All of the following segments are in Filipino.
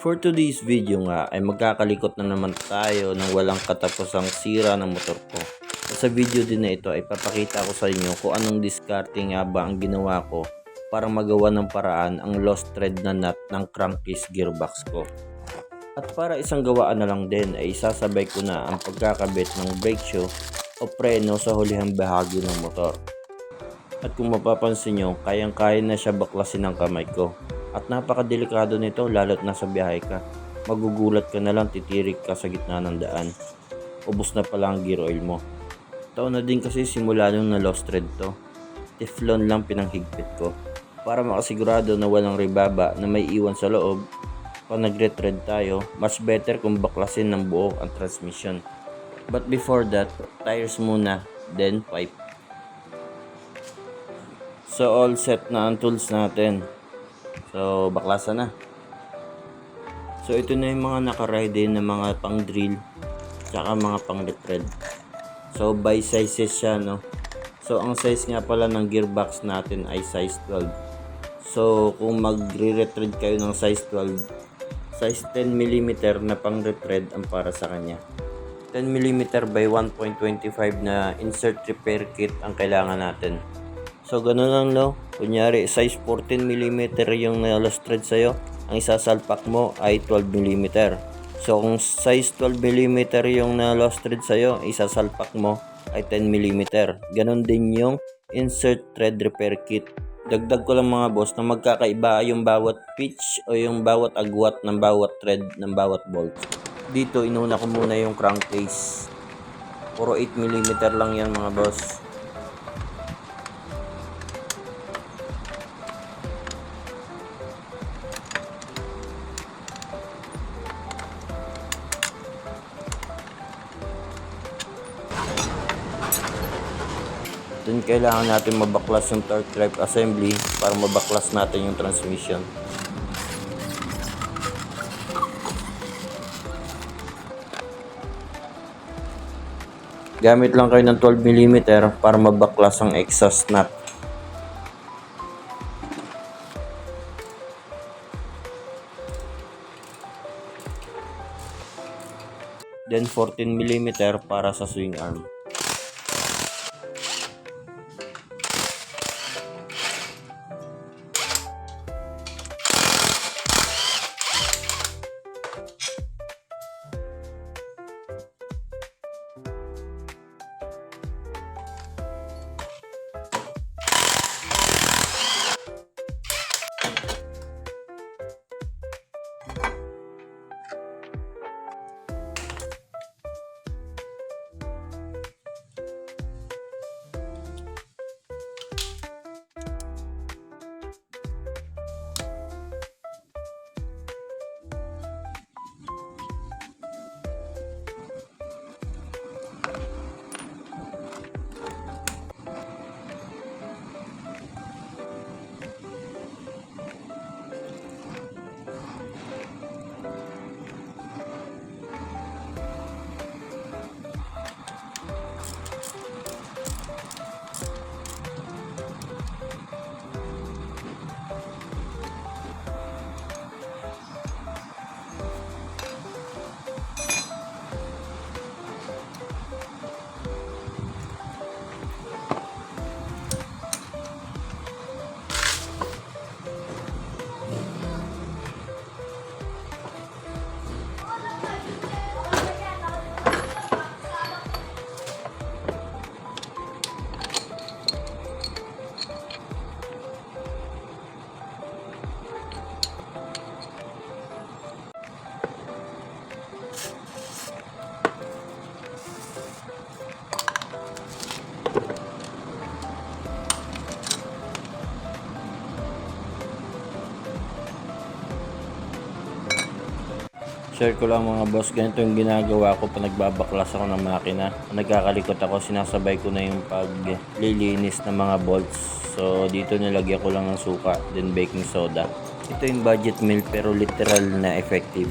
For today's video nga ay magkakalikot na naman tayo ng walang katapusang sira ng motor ko. Sa video din na ito ay papakita ko sa inyo kung anong diskarte nga ba ang ginawa ko para magawa ng paraan ang lost thread na nut ng crankcase gearbox ko. At para isang gawaan na lang din ay isasabay ko na ang pagkakabit ng brake shoe o preno sa hulihang bahagi ng motor. At kung mapapansin nyo, kayang-kaya na siya baklasin ng kamay ko. At napakadelikado nito lalo't nasa biyahe ka. Magugulat ka na lang, titirik ka sa gitna ng daan. Ubos na pala ang gear oil mo. Taon na din kasi simula nung na lost thread to. Teflon lang pinanghigpit ko. Para makasigurado na walang ribaba na may iwan sa loob. Pag nagre-thread tayo, mas better kung baklasin ng buo ang transmission. But before that, tires muna, then pipe. So all set na ang tools natin. So baklasan na. So ito na yung mga naka-ready na mga pang drill tsaka mga pang thread. So by sizes siya, no. So ang size nga pala ng gearbox natin ay size 12. So kung magre-thread kayo ng size 12, size 10mm na pang thread ang para sa kanya. 10mm by 1.25 na insert repair kit ang kailangan natin. So ganun lang, no. Kunyari size 14mm yung lost thread sa'yo, ang isasalpak mo ay 12mm. So kung size 12mm yung lost thread sa'yo, isasalpak mo ay 10mm. Ganun din yung insert thread repair kit. Dagdag ko lang mga boss na magkakaiba yung bawat pitch o yung bawat agwat ng bawat thread ng bawat bolt. Dito inuna ko muna yung crankcase. Puro 8mm lang yan mga boss. Then kailangan natin mabaklas yung torque drive assembly para mabaklas natin yung transmission. Gamit lang kayo ng 12mm para mabaklas ang exhaust nut. Then 14mm para sa swing arm. Share ko lang mga boss, ganito yung ginagawa ko pag nagbabaklas ako ng makina. Nagkakalikot ako, sinasabay ko na yung paglilinis ng mga bolts. So dito nilagyan ko lang ng suka, then baking soda. Ito yung budget meal pero literal na effective.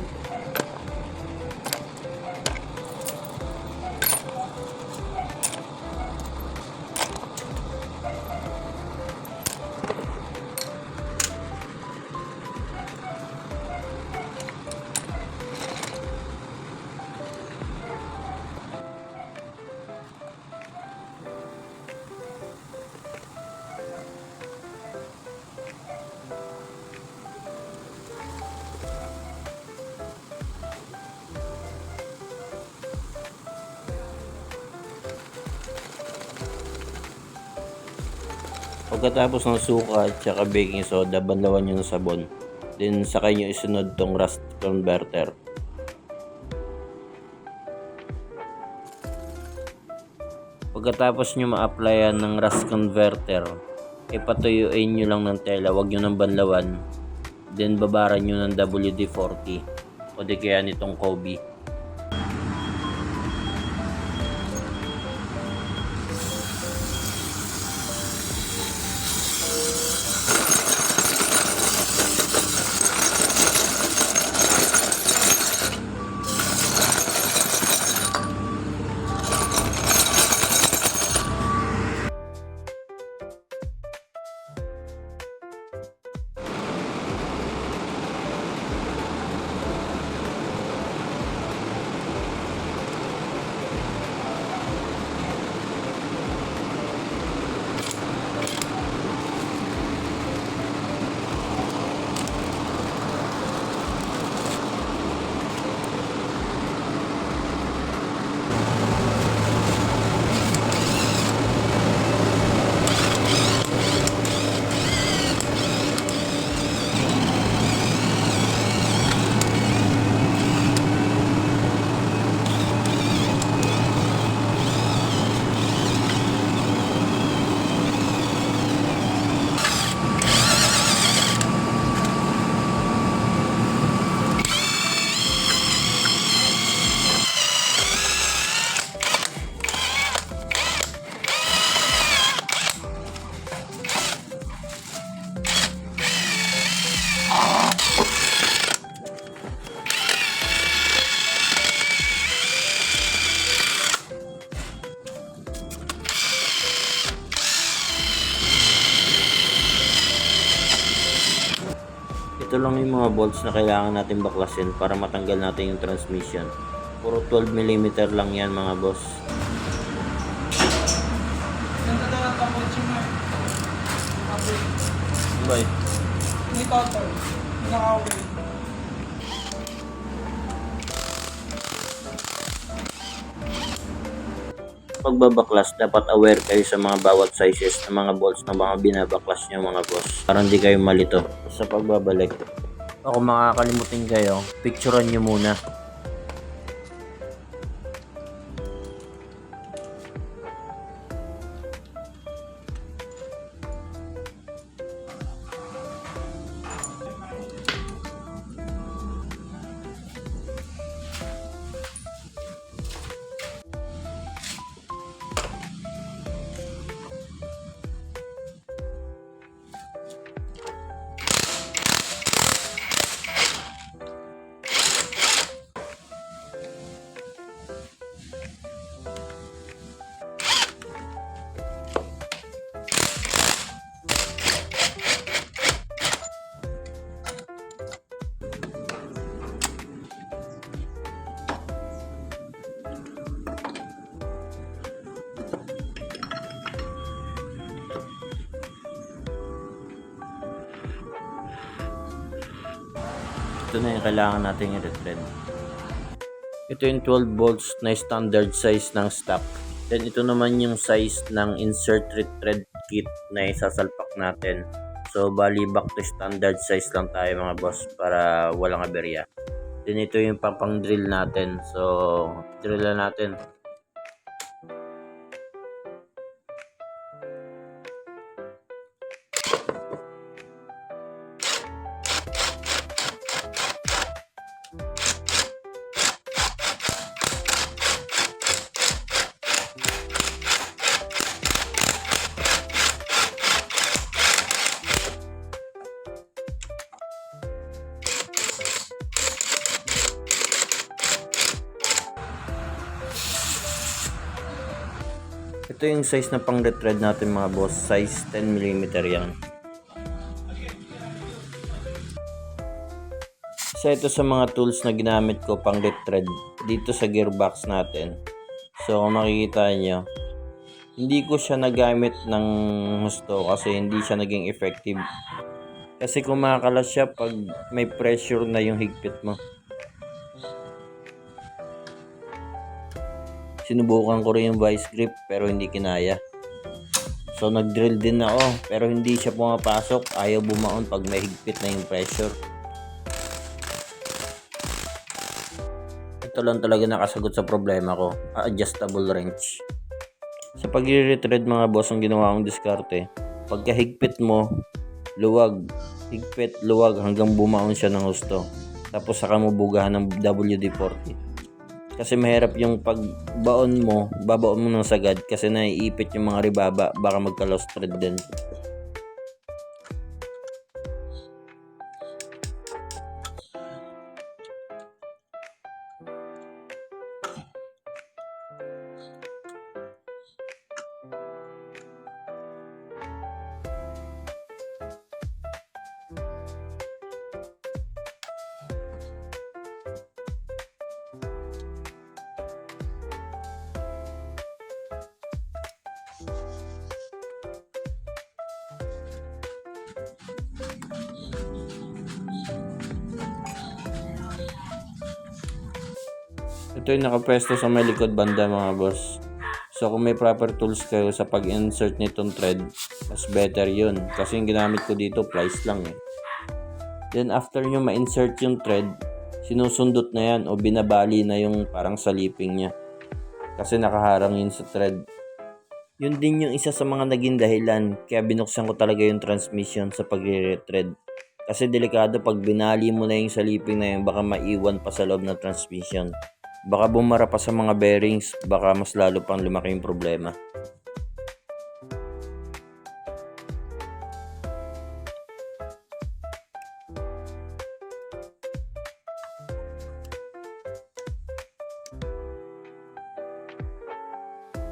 Pagkatapos ng suka at saka baking soda, banlawan nyo ng sabon. Then sakay nyo isunod tong rust converter. Pagkatapos nyo ma-applyan ng rust converter, ipatuyuin nyo lang ng tela, wag nyo ng banlawan. Then babaran nyo ng WD-40 o di kaya nitong Kobe. Ito lang yung mga bolts na kailangan natin baklasin para matanggal natin yung transmission. Puro 12mm lang yan mga boss. Bye. Pagbabaklas, dapat aware kayo sa mga bawat sizes ng mga bolts na mga binabaklas nyo mga boss para hindi kayo malito sa pagbabalik. O kung makakalimutin kayo, picturean nyo muna. Ito na yung kailangan natin i-thread. Ito yung 12 volts na standard size ng stock. Then ito naman yung size ng insert thread kit na isasalpak natin. So bali back to standard size lang tayo mga boss para walang aberya. Then ito yung pang drill natin. So drill na natin. Ito yung size na pang thread natin mga boss, size 10mm yan. Isa ito sa mga tools na ginamit ko pang thread dito sa gearbox natin. So kung makikita nyo, hindi ko siya nagamit ng husto kasi hindi siya naging effective. Kasi kumakalas siya pag may pressure na yung higpit mo. Sinubukan ko rin yung vice grip pero hindi kinaya. So nag-drill din ako pero hindi siya pumapasok, ayaw bumaon pag may higpit na yung pressure. Ito lang talaga nakasagot sa problema ko, adjustable wrench. Sa pag-re-thread mga boss, ang ginawa kong diskarte, pagka higpit mo, luwag, higpit, luwag hanggang bumaon siya ng husto. Tapos saka mo bugahan ng WD-40. Kasi mahirap yung pagbaon mo, babaon mo ng sagad kasi naiipit yung mga ribaba, baka magka-lost thread din. Ito yung nakapwesto sa may likod banda mga boss. So kung may proper tools kayo sa pag-insert nitong thread, mas better yun. Kasi yung ginamit ko dito, plies lang eh. Then after nyo ma-insert yung thread, sinusundot na yan o binabali na yung parang saliping niya. Kasi nakaharang yun sa thread. Yun din yung isa sa mga naging dahilan kaya binuksan ko talaga yung transmission sa pagre-thread. Kasi delikado pag binali mo na yung saliping na yun, baka maiwan pa sa loob ng transmission. Baka bumara pa sa mga bearings, baka mas lalo pang lumaki yung problema.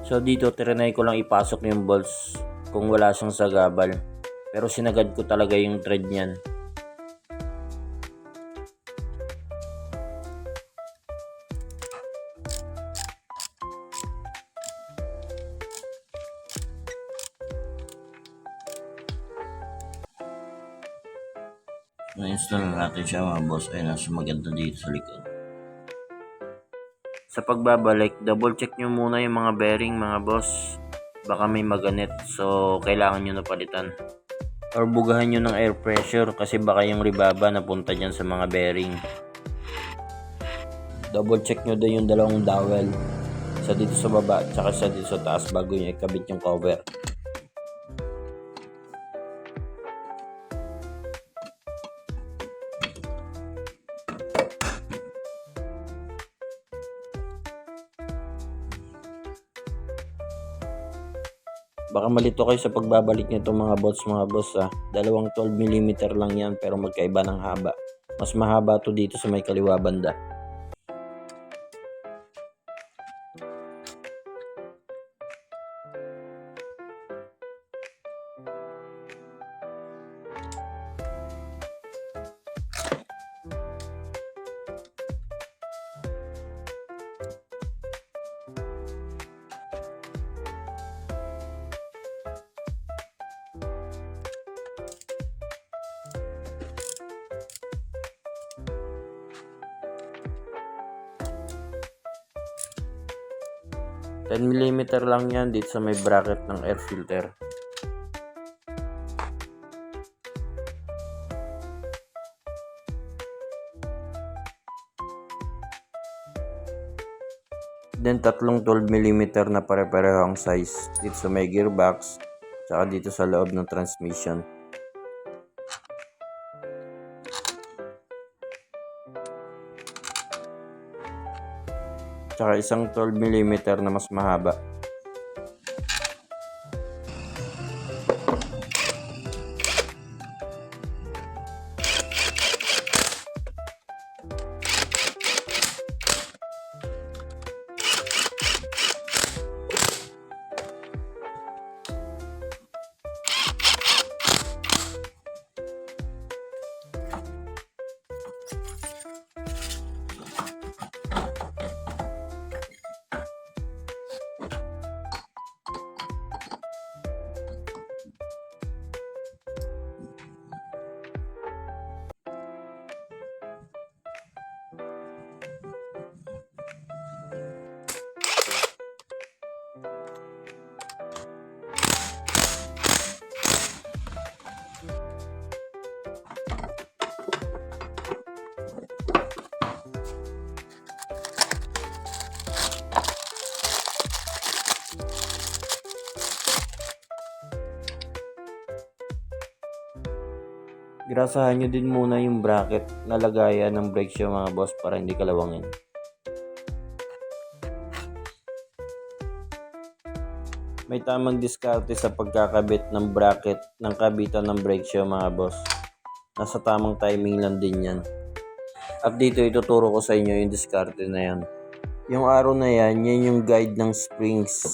So dito trinay ko lang ipasok yung bolts kung wala siyang sagabal. Pero sinagad ko talaga yung thread niyan. Na-install na natin siya mga boss. Ayun na, sumaganda dito sa likod. Sa pagbabalik, double check nyo muna yung mga bearing mga boss. Baka may maganit, so kailangan nyo na palitan. Or bugahan nyo ng air pressure kasi baka yung ribaba napunta dyan sa mga bearing. Double check nyo din yung dalawang dowel. Isa dito sa baba at isa dito sa taas bago nyo ikabit yung cover. Baka malito kayo sa pagbabalik nito mga boss ha. Dalawang 12mm lang yan pero magkaiba ng haba. Mas mahaba to dito sa may kaliwa banda. $10mm lang yan dito sa may bracket ng air filter. Then tatlong 12mm na pare-parehong size dito sa may gearbox tsaka dito sa loob ng transmission. Tsaka isang 12mm na mas mahaba. Grasahan nyo din muna yung bracket na lagayan ng brake shoe mga boss para hindi kalawangin. May tamang diskarte sa pagkakabit ng bracket ng kabitan ng brake shoe mga boss. Nasa tamang timing lang din yan. At dito ituturo ko sa inyo yung diskarte na yan. Yung arrow na yan, yan yung guide ng springs.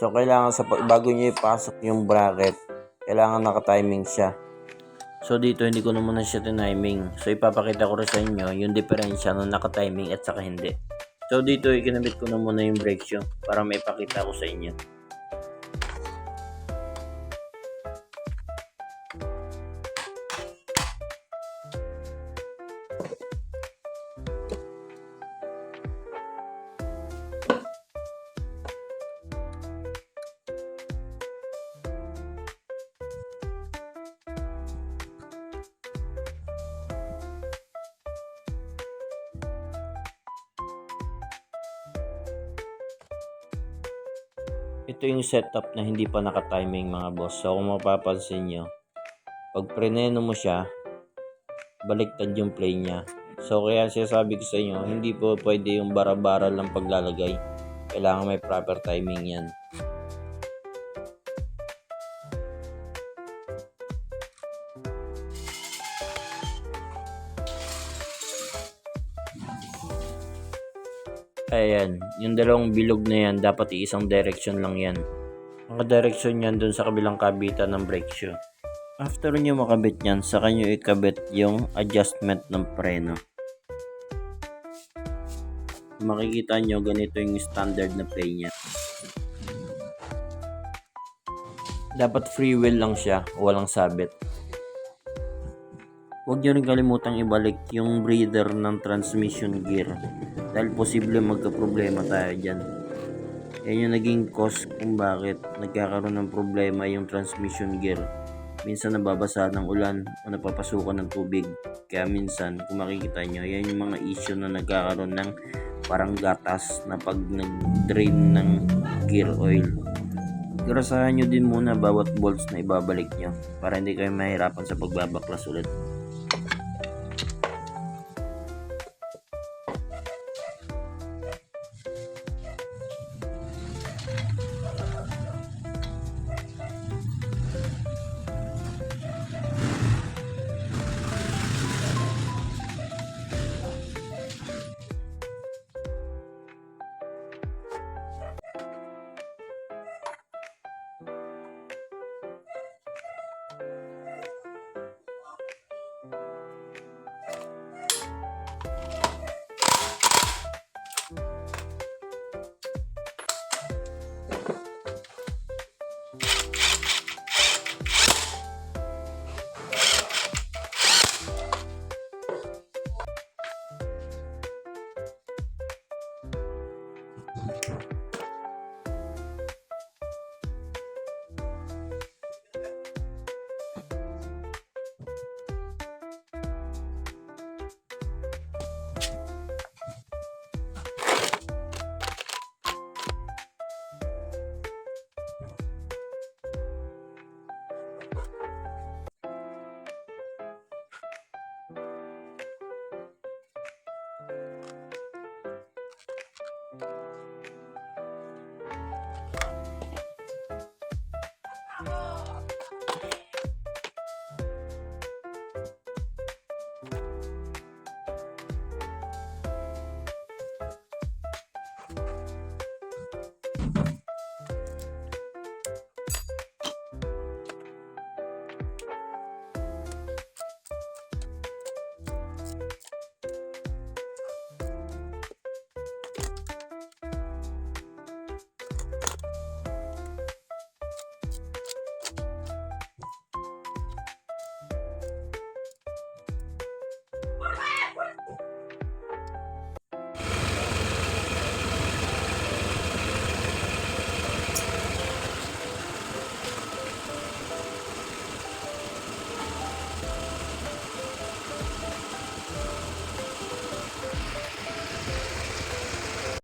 So kailangan bago nyo ipasok yung bracket, kailangan naka-timing siya. So dito hindi ko na muna siya tiniming. So ipapakita ko rin sa inyo yung diferensya ng naka-timing at saka hindi. So dito ikinabit ko na muna yung brake shoe para may pakita ko sa inyo. Ito yung setup na hindi pa naka-timing mga boss. So kung mapapansin nyo, pag preneno mo siya, baliktad yung play niya. So kaya sabi ko sa inyo, hindi po pwede yung bara-bara lang paglalagay. Kailangan may proper timing yan. Ayan, yung dalawang bilog na yan, dapat iisang direction lang yan. Ang direction yan dun sa kabilang kabitan ng brake shoe. After nyo makabit yan, saka nyo ikabit yung adjustment ng preno. Makikita nyo, ganito yung standard na play niya. Dapat free wheel lang siya, walang sabit. Huwag nyo rin kalimutang ibalik yung breather ng transmission gear dahil posible magka-problema tayo dyan. Yan yung naging cause kung bakit nagkakaroon ng problema yung transmission gear. Minsan nababasa ng ulan o napapasukan ng tubig. Kaya minsan kung makikita nyo, yan yung mga issue na nagkakaroon ng parang gatas na pag nag-drain ng gear oil. Grasahan nyo din muna bawat bolts na ibabalik nyo para hindi kayo mahirapan sa pagbabaklas ulit.